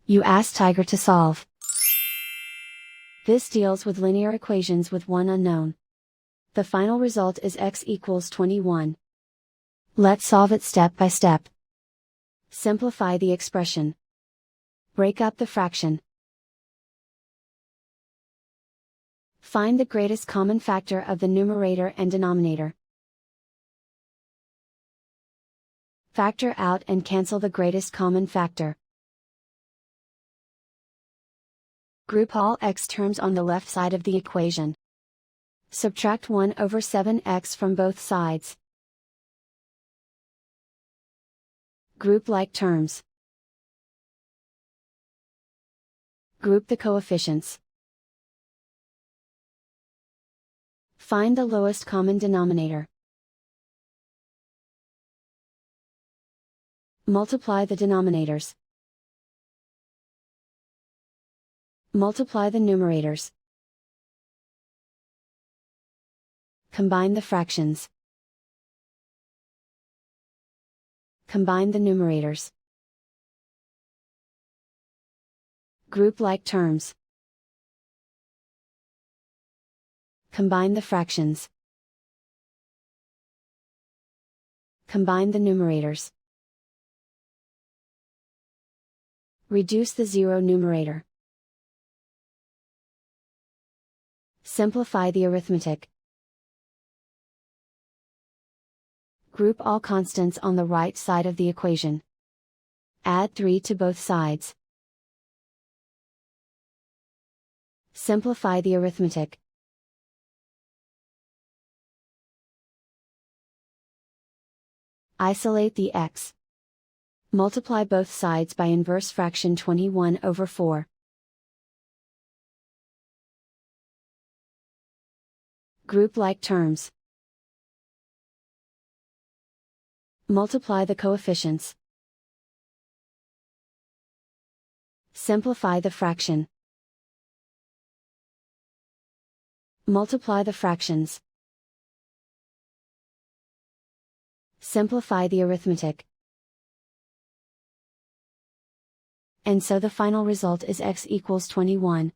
You ask Tiger to solve. This deals with linear equations with one unknown. The final result is x equals 21. Let's solve it step by step. Simplify the expression. Break up the fraction. Find the greatest common factor of the numerator and denominator. Factor out and cancel the greatest common factor. Group all x terms on the left side of the equation. Subtract 1 over 7x from both sides. Group like terms. Group the coefficients. Find the lowest common denominator. Multiply the denominators. Multiply the numerators. Combine the fractions. Combine the numerators. Group like terms. Combine the fractions. Combine the numerators. Reduce the zero numerator. Simplify the arithmetic. Group all constants on the right side of the equation. Add 3 to both sides. Simplify the arithmetic. Isolate the x. Multiply both sides by inverse fraction 21 over 4. Group like terms. Multiply the coefficients. Simplify the fraction. Multiply the fractions. Simplify the arithmetic. And so the final result is x equals 21.